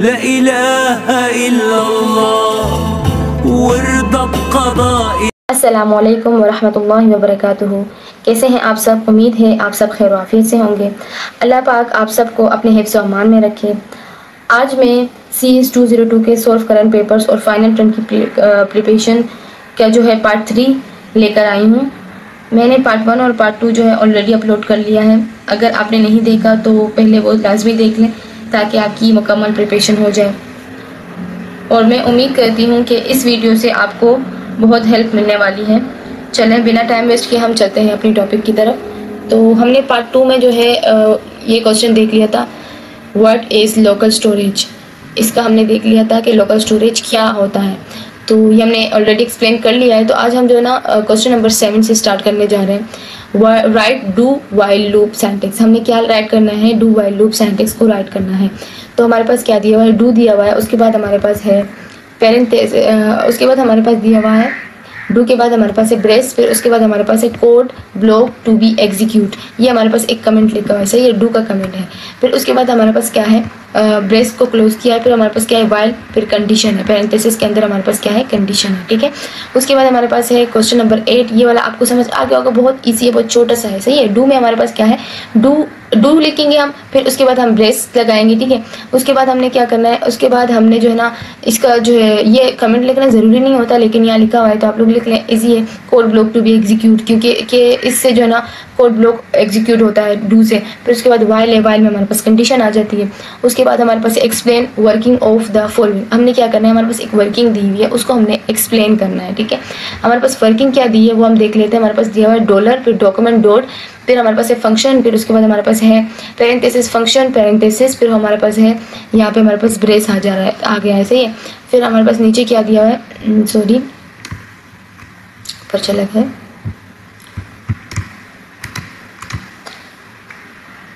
ला इलाहा इल्लल्लाह वर्दा क़दाई। अस्सलामु अलैकुम वरहमतुल्लाहि वबरकातुहू। कैसे हैं आप सब? उम्मीद है आप सब खैर आफियत से होंगे। अल्लाह पाक आप सबको अपने हिफ्ज़ व अमान में रखे। आज मैं CS 202 के सॉल्व करंट पेपर्स और फाइनल टर्म की प्रिपरेशन का जो है पार्ट 3 लेकर आई हूँ। मैंने पार्ट 1 और पार्ट 2 जो है ऑलरेडी अपलोड कर लिया है। अगर आपने नहीं देखा तो पहले वो लाजमी देख लें ताकि आपकी मुकम्मल प्रिपरेशन हो जाए। और मैं उम्मीद करती हूँ कि इस वीडियो से आपको बहुत हेल्प मिलने वाली है। चलें बिना टाइम वेस्ट किए हम चलते हैं अपनी टॉपिक की तरफ। तो हमने पार्ट 2 में जो है ये क्वेश्चन देख लिया था, व्हाट इज़ लोकल स्टोरेज। इसका हमने देख लिया था कि लोकल स्टोरेज क्या होता है, तो ये हमने ऑलरेडी एक्सप्लेन कर लिया है। तो आज हम जो है ना क्वेश्चन नंबर 7 से स्टार्ट करने जा रहे हैं। Right do while loop sentence. हमने क्या राइट करना है? डू वाइल लूप सेंटेंस को राइट करना है। तो हमारे पास क्या दिया हुआ है? डू दिया हुआ है, उसके बाद हमारे पास है पेरेंथेसिस, उसके बाद हमारे पास दिया हुआ है डू के बाद हमारे पास है ब्रेस, फिर उसके बाद हमारे पास है code block to be execute. ये हमारे पास एक कमेंट लिखा हुआ है, सही है, डू का कमेंट है। फिर उसके बाद हमारे पास क्या है? ब्रेस को क्लोज किया है, फिर हमारे पास क्या है? वाइल, फिर कंडीशन है, पेरेंथेसिस के अंदर हमारे पास क्या है? कंडीशन है, ठीक है। उसके बाद हमारे पास है क्वेश्चन नंबर 8। ये वाला आपको समझ आ गया होगा, बहुत ईजी है, बहुत छोटा सा है, सही है। डू में हमारे पास क्या है? डू लिखेंगे हम, फिर उसके बाद हम ब्रेस लगाएंगे, ठीक है। उसके बाद हमने क्या करना है? उसके बाद हमने जो है ना इसका जो है ये कमेंट लिखना ज़रूरी नहीं होता, लेकिन यहाँ लिखा हुआ है तो आप लोग लिख लें, इजी है। Code block to be execute, क्योंकि इससे जो है ना कोड ब्लॉक एग्जीक्यूट होता है डू से। फिर उसके बाद वाइल है, वाइल में हमारे पास कंडीशन आ जाती है। उसके बाद हमारे पास explain working of the following. हमने क्या करना है? हमारे पास एक वर्किंग दी हुई है, उसको हमने एक्सप्लेन करना है, ठीक है। हमारे पास वर्किंग क्या दी है वो हम देख लेते हैं। हमारे पास दिया हुआ है डॉलर, फिर डॉक्यूमेंट डॉट, फिर हमारे पास है फंक्शन, फिर उसके बाद हमारे पास है पेरेंथेसिस फंक्शन पेरेंथेसिस, फिर हमारे पास है यहाँ पे हमारे पास ब्रेस आ गया है, सही है। फिर हमारे पास नीचे क्या दिया हुआ है? सॉरी पर चला गया।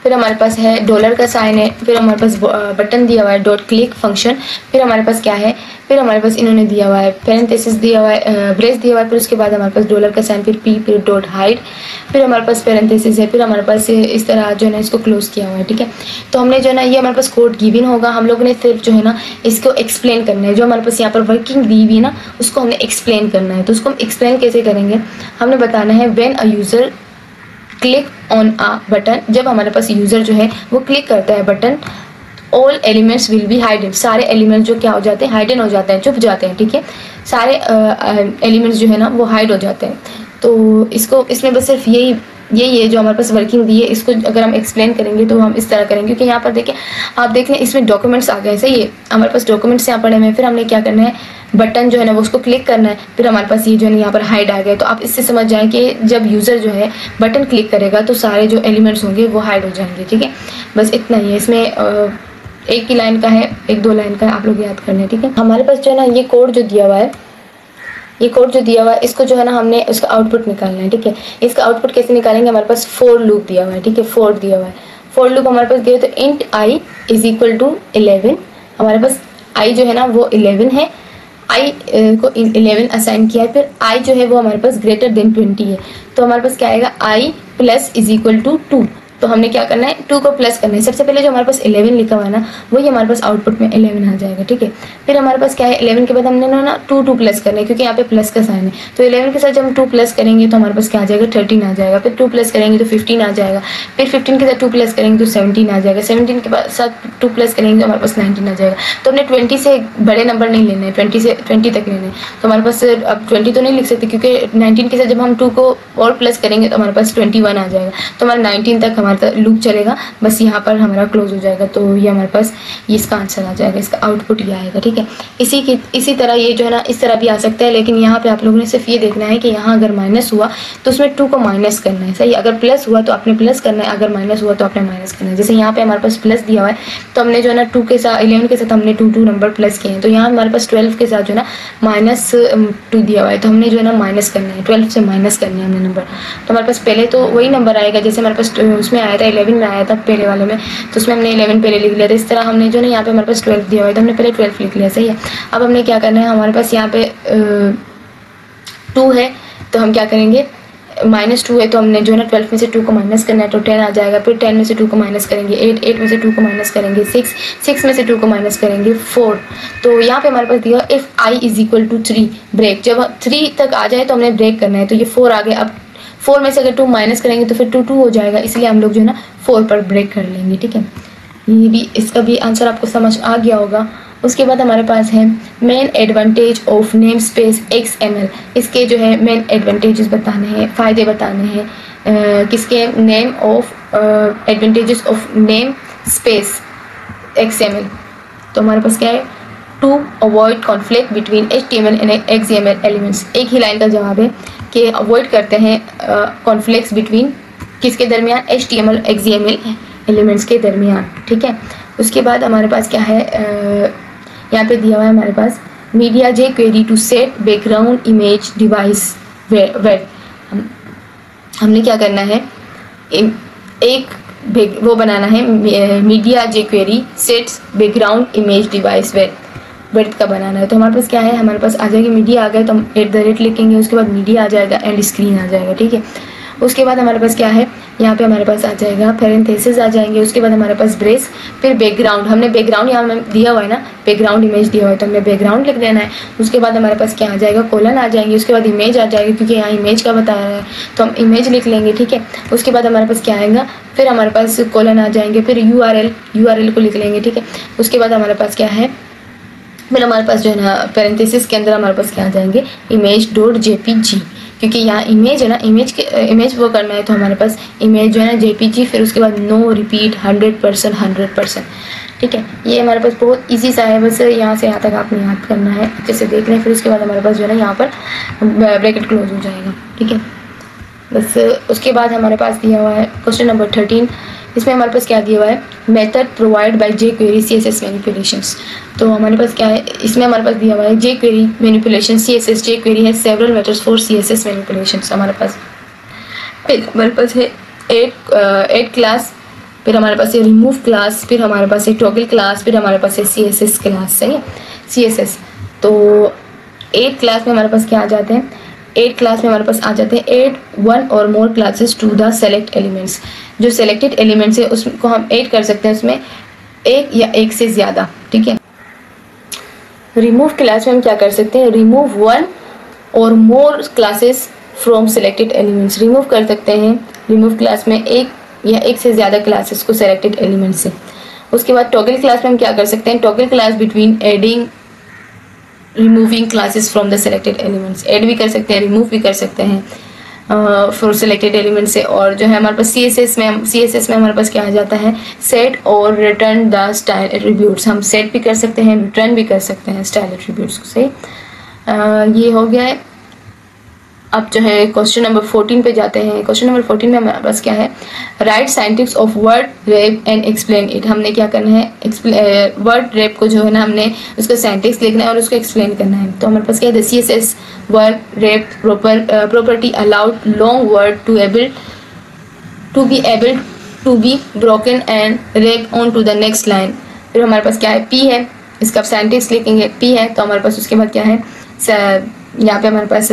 फिर हमारे पास है डॉलर का साइन है, फिर हमारे पास बटन दिया हुआ है डॉट क्लिक फंक्शन, फिर हमारे पास क्या है? फिर हमारे पास इन्होंने दिया हुआ है पेरेंथेसिस दिया हुआ है, ब्रेस दिया हुआ है, फिर उसके बाद हमारे पास डॉलर का साइन, फिर पी, फिर डॉट हाइड, फिर हमारे पास पेरेंथेसिस है, फिर हमारे पास इस तरह जो है ना इसको क्लोज किया हुआ है, ठीक है। तो हमने जो है ना ये हमारे पास कोड गिवन होगा, हम लोगों ने सिर्फ जो है ना इसको एक्सप्लेन करना है। जो हमारे पास यहाँ पर वर्किंग दी हुई है ना उसको हमने एक्सप्लेन करना है। तो उसको हम एक्सप्लेन कैसे करेंगे? हमने बताना है when a user click on a button. जब हमारे पास यूज़र जो है वो क्लिक करता है button, all elements will be hidden. सारे एलिमेंट्स जो क्या हो जाते हैं? हाइडन हो जाते हैं, छुप जाते हैं, ठीक है। सारे एलिमेंट्स जो है ना वो हाइड हो जाते हैं। तो इसमें बस सिर्फ यही है जो हमारे पास वर्किंग दी है। इसको अगर हम एक्सप्लेन करेंगे तो हम इस तरह करेंगे, क्योंकि यहाँ पर देखें, आप देख लें इसमें डॉक्यूमेंट्स आ गए, सही है। हमारे पास डॉक्यूमेंट्स यहाँ पड़े हुए हैं। फिर हमने क्या करना है? बटन जो है ना वो उसको क्लिक करना है, फिर हमारे पास ये जो है ना यहाँ पर हाइड आ गया। तो आप इससे समझ जाएं कि जब यूज़र जो है बटन क्लिक करेगा तो सारे जो एलिमेंट्स होंगे वो हाइड हो जाएंगे, ठीक है। बस इतना ही है। इसमें एक ही लाइन का है, 1-2 लाइन का है, आप लोग याद करना है, ठीक है। हमारे पास जो है ना ये कोड जो दिया हुआ है, ये कोड जो दिया हुआ है इसको जो है ना हमने उसका आउटपुट निकालना है, ठीक है। इसका आउटपुट कैसे निकालेंगे? हमारे पास फॉर लूप दिया हुआ है, ठीक है, फॉर दिया हुआ है। फॉर लूप हमारे पास दिया, तो int i is equal to 11। हमारे पास आई जो है ना वो 11 है, आई को 11 असाइन किया है। फिर आई जो है वो हमारे पास ग्रेटर देन 20 है, तो हमारे पास क्या आएगा? आई प्लस इज इक्वल टू 2। तो हमने क्या करना है? 2 को प्लस करना है। सबसे पहले जो हमारे पास 11 लिखा हुआ है ना वही हमारे पास आउटपुट में 11 आ जाएगा, ठीक है। फिर हमारे पास क्या है? 11 के बाद हमने ना 2 प्लस करना है, क्योंकि यहाँ पे प्लस का साइन है। तो 11 के साथ जब हम 2 प्लस करेंगे तो हमारे पास क्या आ जाएगा? 13 आ जाएगा। फिर 2 प्लस करेंगे तो 15 आ जाएगा। फिर 15 के साथ 2 प्लस करेंगे तो 17 आ जाएगा। 17 के साथ 2 प्लस करेंगे तो हमारे पास 19 आ जाएगा। तो हमने 20 से बड़े नंबर नहीं लेने हैं, 20 तक लेने हैं। तो हमारे पास अब 20 तो नहीं लिख सकते, क्योंकि 19 के साथ जब हम 2 को और प्लस करेंगे तो हमारे पास 21 आ जाएगा। तो हमारा 19 तक हमारा लूप चलेगा, बस यहाँ पर हमारा क्लोज हो जाएगा। तो ये हमारे पास ये इसका आंसर आ जाएगा, इसका आउटपुट ये आएगा, ठीक है। इसी तरह ये जो है ना इस तरह भी आ सकता है, लेकिन यहाँ पे आप लोगों ने सिर्फ ये देखना है कि यहाँ अगर माइनस हुआ तो उसमें 2 को माइनस करना है, सही। अगर प्लस हुआ तो आपने प्लस करना है, अगर माइनस हुआ तो आपने माइनस करना है। जैसे यहाँ पे हमारे पास प्लस दिया हुआ है तो हमने जो है ना 2 के साथ 11 के साथ हमने 2 नंबर प्लस किए हैं। तो यहाँ हमारे पास 12 के साथ जो है ना -2 दिया हुआ है, तो हमने जो है ना माइनस करना है, 12 से माइनस करना है हमने नंबर। तो हमारे पास पहले तो वही नंबर आएगा जैसे हमारे पास उसमें आया था, 11 में आया था पहले वाले में, तो उसमें हमने 11 पहले लिख लिया था। इस तरह हमने जो ना यहाँ पे हमारे पास 12 दिया हुआ है तो हमने पहले 12 लिख लिया, सही है। अब हमने क्या करना है? हमारे पास यहाँ पे 2 है तो हम क्या करेंगे? -2 है तो हमने जो है ना 12 में से 2 को माइनस करना है तो 10 आ जाएगा। फिर 10 में से 2 को माइनस करेंगे 8 में से 2 को माइनस करेंगे 6 में से 2 को माइनस करेंगे 4। तो यहाँ पे हमारे पास दिया इफ़ i = 3 ब्रेक। जब 3 तक आ जाए तो हमने ब्रेक करना है, तो ये 4 आ गया। अब 4 में से अगर 2 माइनस करेंगे तो फिर 2 हो जाएगा, इसलिए हम लोग जो है ना 4 पर ब्रेक कर लेंगे। ठीक है, ये भी इसका भी आंसर आपको समझ आ गया होगा। उसके बाद हमारे पास है main advantage of name space XML। इसके जो है मेन एडवांटेजेस बताने हैं, फ़ायदे बताने हैं किसके, name of advantages of name space XML। तो हमारे पास क्या है, to avoid conflict between HTML and XML elements. एक ही लाइन का जवाब है कि अवॉइड करते हैं कॉन्फ्लिक्ट्स बिटवीन किसके दरमियान, HTML XML एलिमेंट्स के दरमियान। ठीक है, उसके बाद हमारे पास क्या है, यहाँ पे दिया हुआ है हमारे पास media jQuery to set background image device width. हमने क्या करना है, एक वो बनाना है media jQuery sets background image device width का बनाना है। तो हमारे पास क्या है, हमारे पास आ जाएगा मीडिया आ गया तो हम @ लिखेंगे, उसके बाद मीडिया आ जाएगा एंड स्क्रीन आ जाएगा। ठीक है, उसके बाद हमारे पास क्या है, यहाँ पे हमारे पास आ जाएगा पैरेंथेसिस आ जाएंगे, उसके बाद हमारे पास ब्रेस, फिर बैकग्राउंड। हमने बैकग्राउंड यहाँ में दिया हुआ है ना, बैकग्राउंड इमेज दिया हुआ है तो हमने बैकग्राउंड लिख देना है। उसके बाद हमारे पास क्या आ जाएगा, कोलन आ जाएंगे, उसके बाद इमेज आ जाएगी क्योंकि यहाँ इमेज का बताया है तो हम इमेज लिख लेंगे। ठीक है, उसके बाद हमारे पास क्या आएगा, फिर हमारे पास कोलन आ जाएंगे, फिर URL को लिख लेंगे। ठीक है, उसके बाद हमारे पास क्या है, फिर हमारे पास जो है ना पैरेंथेसिस के अंदर हमारे पास क्या आ जाएंगे, image.jpg, क्योंकि यहाँ इमेज है ना, इमेज वो करना है तो हमारे पास इमेज जो है ना JPG, फिर उसके बाद नो रिपीट 100%। ठीक है, ये हमारे पास बहुत इजी सा है, बस यहाँ से यहाँ तक आपने याद करना है, अच्छे से देख लें। फिर उसके बाद हमारे पास जो है ना यहाँ पर ब्रैकेट क्लोज हो जाएगा। ठीक है, बस उसके बाद हमारे पास दिया हुआ है क्वेश्चन नंबर 13। इसमें हमारे पास क्या दिया हुआ है, method provide by jQuery CSS manipulations. तो हमारे पास क्या है, इसमें हमारे पास दिया हुआ है jQuery मैनिपुलेशन CSS। jQuery है several methods for CSS manipulations. हमारे पास है ऐड क्लास, फिर हमारे पास है रिमूव क्लास, फिर हमारे पास है टॉगल क्लास, फिर हमारे पास है CSS क्लास। सही है, CSS। तो ऐड क्लास में हमारे पास क्या आ जाते हैं, ऐड क्लास में हमारे पास आ जाते हैं ऐड 1 और more classes to the select elements. जो सेलेक्टेड एलिमेंट्स है उसको हम ऐड कर सकते हैं, उसमें एक या एक से ज़्यादा। ठीक है, रिमूव क्लास में हम क्या कर सकते हैं, रिमूव 1 और more classes from selected elements. Remove कर सकते हैं रिमूव क्लास में एक या एक से ज़्यादा क्लासेस को सेलेक्टेड एलिमेंट से। उसके बाद टॉगल क्लास में हम क्या कर सकते हैं, toggle class between adding removing classes from the selected elements. Add भी कर सकते हैं, रिमूव भी कर सकते हैं फॉर सेलेक्टेड एलिमेंट से। और जो है हमारे पास CSS में हमारे पास क्या आ जाता है, सेट और रिटर्न द स्टाइल एट्रीब्यूट्स। हम सेट भी कर सकते हैं, रिटर्न भी कर सकते हैं स्टाइल एट्रीब्यूट्स को। सही, ये हो गया है। अब जो है क्वेश्चन नंबर 14 पे जाते हैं। क्वेश्चन नंबर 14 में हमारे पास क्या है, right syntax of word rap and explain it. हमने क्या करना है, वर्ड रैप को जो है ना हमने उसका सिंटैक्स लिखना है और उसको एक्सप्लेन करना है। तो हमारे पास क्या है, CSS word wrap property allowed long word to be able to be broken and wrap on to the next line. फिर हमारे पास क्या है, P है, इसका सिंटैक्स लिखेंगे P है। तो हमारे पास उसके बाद क्या है, यहाँ पे हमारे पास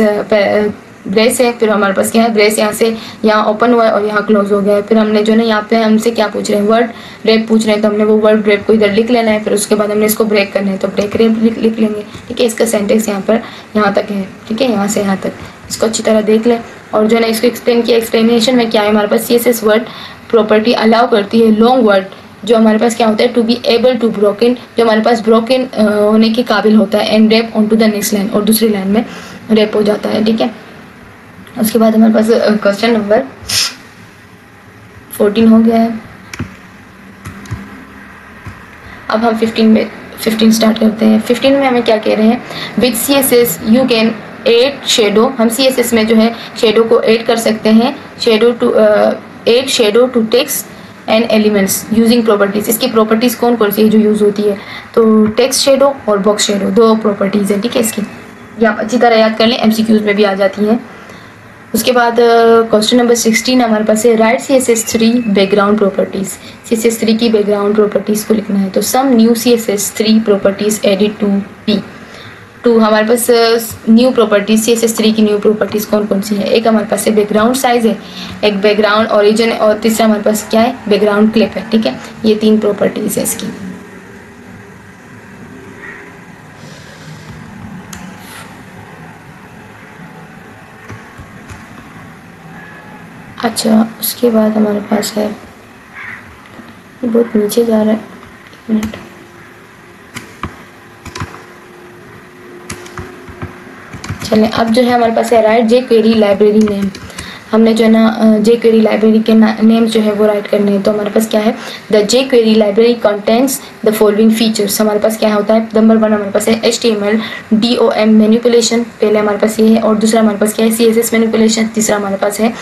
ब्रेस है, फिर हमारे पास क्या है, ब्रेस यहाँ से यहाँ ओपन हुआ है और यहाँ क्लोज हो गया है। फिर हमने जो ना यहाँ पे हमसे क्या पूछ रहे हैं, वर्ड रैप पूछ रहे हैं, तो हमने वो वर्ड रैप को इधर लिख लेना है। फिर उसके बाद हमने इसको ब्रेक करना है तो ब्रेक रैप लिख लेंगे। ठीक है, इसका सेंटेंस यहाँ तक है। ठीक है, यहाँ से यहाँ तक इसको अच्छी तरह देख लें और जो है ना इसको एक्सप्लेन किया। एक्सप्लेनेशन में क्या है, हमारे पास CSS वर्ड प्रॉपर्टी अलाउ करती है लॉन्ग वर्ड जो हमारे पास क्या होता है, to be able to broken, जो हमारे पास ब्रोकन होने के काबिल होता है, and wrap on to the next line, और दूसरी लाइन में रैप हो जाता है। ठीक है, उसके बाद हमारे पास क्वेश्चन नंबर 14 हो गया है। अब हम 15 स्टार्ट करते हैं। 15 में हमें क्या कह रहे हैं, with CSS you can add shadow. हम CSS में जो है शेडो को ऐड कर सकते हैं, add shadow to text and elements using properties. इसकी प्रॉपर्टीज कौन कौन सी है जो यूज़ होती है, तो टेक्स्ट शेडो और बॉक्स शेडो, दो प्रॉपर्टीज़ है। ठीक है, इसकी या अच्छी तरह याद कर लें, MCQs में भी आ जाती हैं। उसके बाद क्वेश्चन नंबर 16 हमारे पास है, right CSS3 background properties. CSS3 की बैकग्राउंड प्रॉपर्टीज़ को लिखना है। तो some new CSS3 properties added to P। Two हमारे पास न्यू प्रॉपर्टीज CSS3 की न्यू प्रॉपर्टीज कौन कौन सी है। एक हमारे पास है बैकग्राउंड साइज है, एक बैकग्राउंड ओरिजिन है, और तीसरा हमारे पास क्या है, बैकग्राउंड क्लिप है। ठीक है, ये 3 प्रॉपर्टीज है इसकी। अच्छा, उसके बाद हमारे पास है, ये बहुत नीचे जा रहा है, 1 मिनट। चलें, अब जो है हमारे पास है राइट jQuery लाइब्रेरी नेम। हमने जो है ना jQuery लाइब्रेरी के नेम जो है वो राइट करने हैं। तो हमारे पास क्या है, the jQuery library contents the following features. हमारे पास क्या होता है, नंबर 1 हमारे पास है HTML DOM मैनिपुलेशन, पहले हमारे पास ये है, और दूसरा हमारे पास क्या है, CSS मैनिपुलेशन, तीसरा हमारे पास है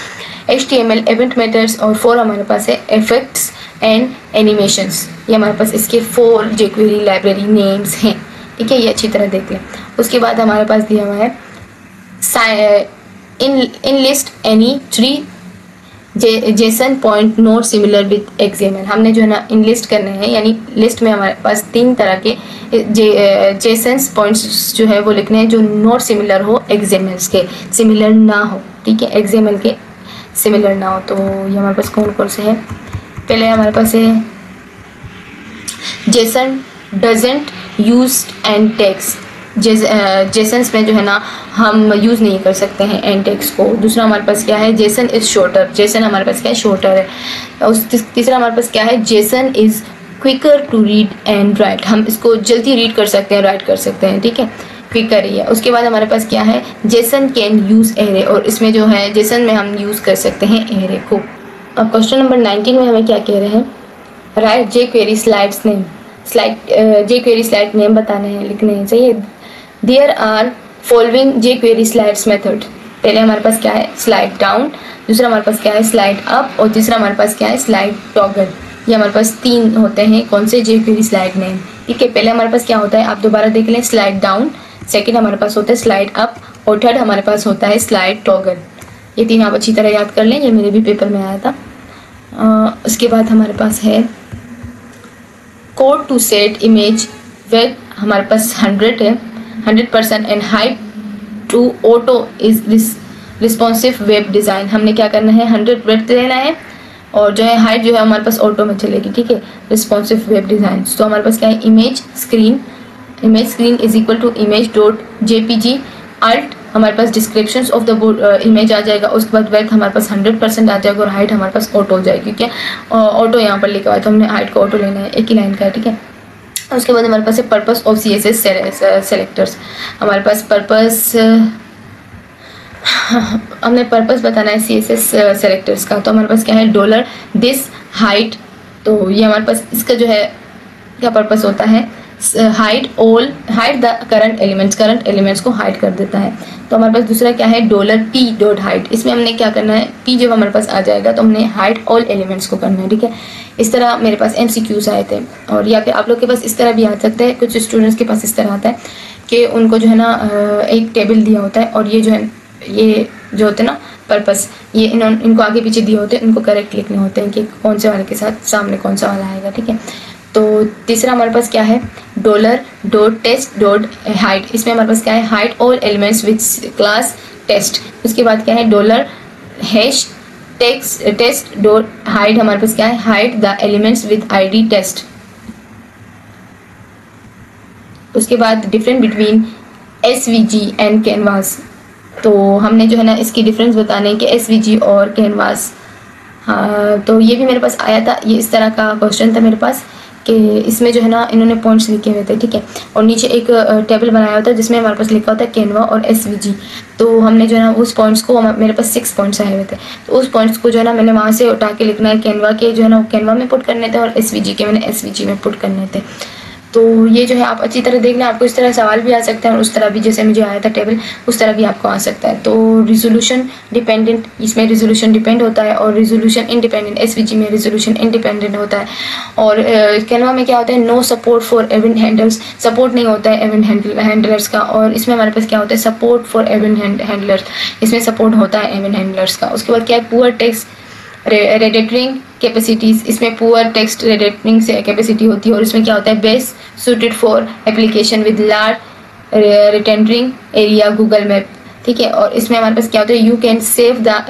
HTML इवेंट मेथड्स, और 4 हमारे पास है इफेक्ट्स एंड एनिमेशंस। ये हमारे पास इसके 4 jQuery लाइब्रेरी नेम्स हैं। ठीक है, ये अच्छी तरह देख लें। उसके बाद हमारे पास दिया हुआ है in list any 3 JSON point not similar with XML। हमने जो है ना इन लिस्ट करने हैं, यानी लिस्ट में हमारे पास 3 तरह के JSON पॉइंट्स जो है वो लिखने हैं जो नॉट सिमिलर हो XML के, सिमिलर ना हो। ठीक है, XML के सिमिलर ना हो। तो ये हमारे पास कौन कौन से हैं, पहले हमारे पास है JSON doesn't use end text। Jason's में जो है ना हम यूज़ नहीं कर सकते हैं एंड टेक्स्ट को। दूसरा हमारे पास क्या है, जेसन इज़ शॉर्टर, जेसन हमारे पास क्या है, शॉर्टर है। उस तीसरा हमारे पास क्या है, JSON is quicker to read and write. हम इसको जल्दी रीड कर सकते हैं, राइट कर सकते हैं। ठीक है, क्विकर ही है। उसके बाद हमारे पास क्या है, जेसन कैन यूज़ एरे, और इसमें जो है जेसन में हम यूज़ कर सकते हैं एरे को। अब क्वेश्चन नंबर 19 में हमें क्या कह रहे हैं, write jQuery slides name. jQuery slide name बताने हैं, लिखने हैं। सही है, there are following jQuery slides method. पहले हमारे पास क्या है, स्लाइड डाउन, दूसरा हमारे पास क्या है, स्लाइड अप, और तीसरा हमारे पास क्या है, स्लाइड टॉगल। ये हमारे पास 3 होते हैं कौन से, jQuery स्लाइड नेम। ठीक है, पहले हमारे पास क्या होता है, आप दोबारा देख लें, स्लाइड डाउन, सेकंड हमारे पास होता है स्लाइड अप, और थर्ड हमारे पास होता है स्लाइड टॉगल। ये 3 आप अच्छी तरह याद कर लें, ये मेरे भी पेपर में आया था। उसके बाद हमारे पास है code to set image width, हमारे पास 100 है, 100% and height to auto is responsive web design. हमने क्या करना है, 100 विड्थ लेना है, और जो है हाइट जो है हमारे पास ऑटो में चलेगी। ठीक है, रिस्पॉन्सिव वेब डिज़ाइन। तो हमारे पास क्या है, image screen is equal to image dot JPG alt, हमारे पास डिस्क्रिप्शन ऑफ द इमेज आ जाएगा। उसके बाद वेथ हमारे पास 100% आ जाएगा, और हाइट हमारे पास ऑटो हो जाएगी। ठीक है, ऑटो यहाँ पर लिखा हुआ है, तो हमने हाइट को ऑटो लेना है, एक ही लाइन का है। ठीक है, उसके बाद हमारे पास है पर्पस ऑफ CSS सेलेक्टर्स। हमारे पास पर्पस, हमने पर्पस बताना है CSS सेलेक्टर्स का। तो हमारे पास क्या है, डॉलर दिस हाइट। तो ये हमारे पास इसका जो है क्या पर्पस होता है, हाइड द करंट एलिमेंट्स को हाइड कर देता है। तो हमारे पास दूसरा क्या है, $p डॉट हाइड। इसमें हमने क्या करना है, p जब हमारे पास आ जाएगा तो हमने हाइड ऑल एलिमेंट्स को करना है। ठीक है, इस तरह मेरे पास MCQs आए थे, और या फिर आप लोग के पास इस तरह भी आ सकते हैं। कुछ स्टूडेंट्स के पास इस तरह आता है कि उनको जो है ना एक टेबल दिया होता है, और ये जो है ये जो होते हैं ना पर्पस, ये इनको आगे पीछे दिए होते हैं, उनको करेक्ट लिखने होते हैं कि कौन से वाले के साथ सामने कौन सा वाला आएगा। ठीक है, तो तीसरा हमारे पास क्या है, $test.hide। इसमें हमारे पास क्या है, hide all elements with class test. उसके बाद क्या है, $टेस्ट.hide, हमारे पास क्या है, hide the elements with ID test. उसके बाद difference between SVG and canvas. तो हमने जो है ना इसकी डिफरेंस बताने के SVG और कैनवास। हाँ, तो ये भी मेरे पास आया था, ये इस तरह का क्वेश्चन था मेरे पास कि इसमें जो है ना इन्होंने पॉइंट्स लिखे हुए थे। ठीक है, और नीचे एक टेबल बनाया होता है जिसमें हमारे पास लिखा होता है कैनवा और SVG। तो हमने जो है ना उस पॉइंट्स को, मेरे पास 6 पॉइंट्स आए हुए थे, तो उस पॉइंट्स को जो है ना मैंने वहाँ से उठा के लिखना है, कैनवा के जो है ना कैनवा में पुट करने थे, और SVG के मैंने SVG में पुट करने थे। तो ये जो है आप अच्छी तरह देख लें, आपको इस तरह सवाल भी आ सकते हैं, और उस तरह भी जैसे मुझे आया था टेबल, उस तरह भी आपको आ सकता है। तो रिजोल्यूशन डिपेंडेंट, इसमें रिजोल्यूशन डिपेंड होता है, और रिजोल्यूशन इंडिपेंडेंट SVG में रिजोल्यूशन इंडिपेंडेंट होता है। और कैनवा में क्या होता है, no support for event handlers, support नहीं होता है इवेंट हैंडलर्स का। और इसमें हमारे पास क्या होता है, सपोर्ट फॉर इवेंट हैंडलर्स, इसमें सपोर्ट होता है इवेंट हैंडलर्स का। उसके बाद क्या है, पुअर टेक्स्ट रेडिटरिंग कैपेसिटीज़, इसमें पुअर टेक्स्ट रेडिटरिंग से कैपेसिटी होती है, और इसमें क्या होता है, best suited for application with rendering area, Google map, ठीक है। और इसमें हमारे पास क्या होता है, you can save the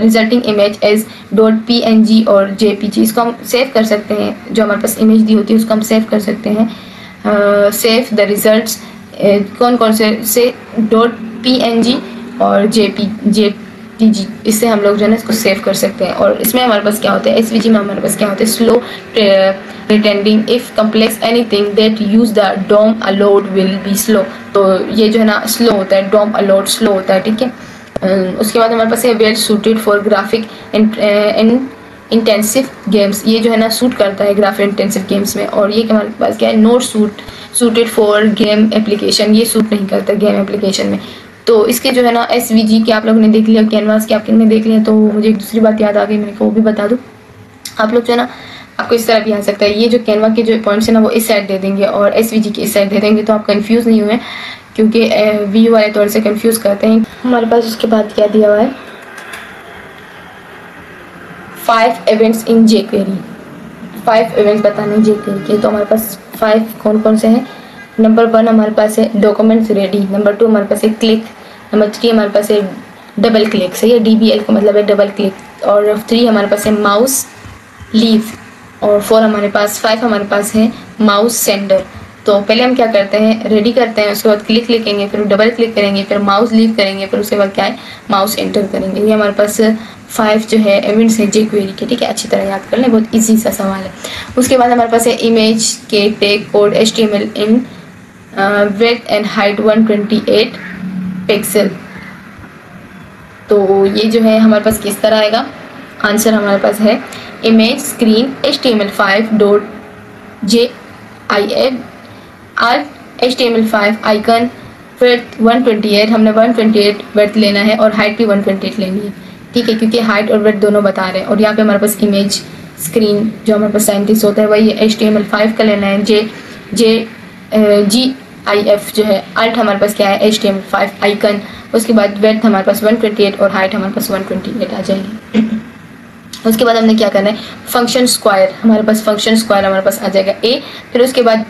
resulting image as .png और JPG। इसको हम सेव कर सकते हैं, जो हमारे पास इमेज दी होती है उसको हम सेव कर सकते हैं। सेव द रिजल्ट्स कौन कौन से .png और JPG, इससे हम लोग जो है ना इसको सेव कर सकते हैं। और इसमें हमारे पास क्या होता है, SVG में हमारे पास क्या होता है, slow rendering if complex anything that use the DOM a lot will be slow. तो ये जो है ना स्लो होता है, डोम अलोड स्लो होता है, ठीक है। उसके बाद हमारे पास है well suited for graphic intensive games. ये जो है ना सूट करता है ग्राफिक इंटेंसिव गेम्स में। और ये हमारे पास क्या है, note suited for game application, ये सूट नहीं करता गेम एप्लीकेशन में। तो इसके जो है ना SVG के आप लोगों ने देख लिया, कैनवास के आपने देख लिया। तो मुझे एक दूसरी बात याद आ गई, मैंने वो भी बता दूँ आप लोग जो है ना, आपको इस तरह भी आ सकता है, ये जो कैनवा के जो पॉइंट्स है ना वो इस साइड दे देंगे और SVG की इस साइड दे देंगे, तो आप कंफ्यूज नहीं हुए, क्योंकि व्यू वाले थोड़े से कंफ्यूज करते हैं। हमारे पास उसके बाद क्या दिया हुआ है, 5 इवेंट्स इन jQuery, 5 इवेंट्स बताने jQuery के। तो हमारे पास 5 कौन कौन से हैं। नंबर 1 हमारे पास है डॉक्यूमेंट्स रेडी, नंबर 2 हमारे पास है क्लिक, नंबर 3 हमारे पास है डबल क्लिक, सही है, DBL का मतलब है डबल क्लिक, और 3 हमारे पास है माउस लीव, और 4 हमारे पास 5 हमारे पास है माउस सेंडर। तो पहले हम क्या करते हैं, रेडी करते हैं, उसके बाद क्लिक लिखेंगे, फिर डबल क्लिक करेंगे, फिर माउस लीव करेंगे, फिर उसके बाद क्या है माउस एंटर करेंगे। ये हमारे पास 5 जो है इवेंट्स हैं jQuery के, ठीक है, अच्छी तरह याद कर लें, बहुत इजी सा सवाल है। उसके बाद हमारे पास है इमेज के tag code HTML in width and height 128 pixel. तो ये जो है हमारे पास किस तरह आएगा, आंसर हमारे पास है image screen HTML5.jif art HTML5 icon width 128, हमने 128 विड्थ लेना है और हाइट भी 128 लेनी है, ठीक है, क्योंकि हाइट और विड्थ दोनों बता रहे हैं। और यहाँ पे हमारे पास इमेज स्क्रीन जो हमारे पास 37 होता है वही HTML5 का लेना है। GIF जो है आर्ट हमारे पास क्या है HTML5 आइकन, उसके बाद विड्थ हमारे पास 128 और हाइट हमारे पास 128 आ जाएगी। उसके बाद हमने क्या करना है, फंक्शन स्क्वायर, हमारे पास फंक्शन स्क्वायर हमारे पास आ जाएगा A, फिर उसके बाद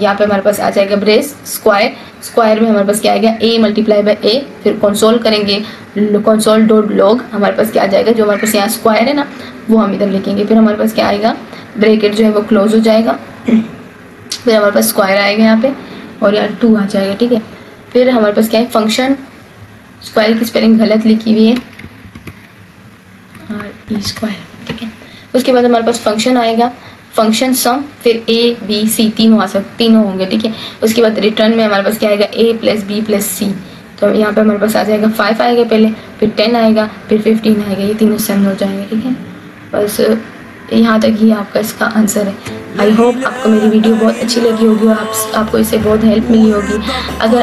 यहाँ पे हमारे पास आ जाएगा ब्रेस स्क्वायर, स्क्वायर में हमारे पास क्या आएगा A मल्टीप्लाई बाय A, फिर कंसोल करेंगे, कंसोल डॉट लॉग हमारे पास क्या आ जाएगा, जो हमारे पास यहाँ स्क्वायर है ना वो हम इधर लिखेंगे, फिर हमारे पास क्या आएगा, ब्रैकेट जो है वो क्लोज हो जाएगा, फिर हमारे पास स्क्वायर आएगा यहाँ पे और यहाँ 2 आ जाएगा, ठीक है। फिर हमारे पास क्या है, फंक्शन स्क्वायर की स्पेलिंग गलत लिखी हुई है, RE स्क्वायर, ठीक है। उसके बाद हमारे पास फंक्शन आएगा, फंक्शन सम, फिर ABC तीनों होंगे, ठीक है। उसके बाद रिटर्न में हमारे पास क्या आएगा, A + B + C। तो यहाँ पे हमारे पास आ जाएगा 5 आएगा पहले, फिर 10 आएगा, फिर 15 आएगा, ये तीनों सम हो जाएंगे, ठीक है। बस यहाँ तक ही आपका इसका आंसर है। आई होप आपको मेरी वीडियो बहुत अच्छी लगी होगी और आपको इससे बहुत हेल्प मिली होगी। अगर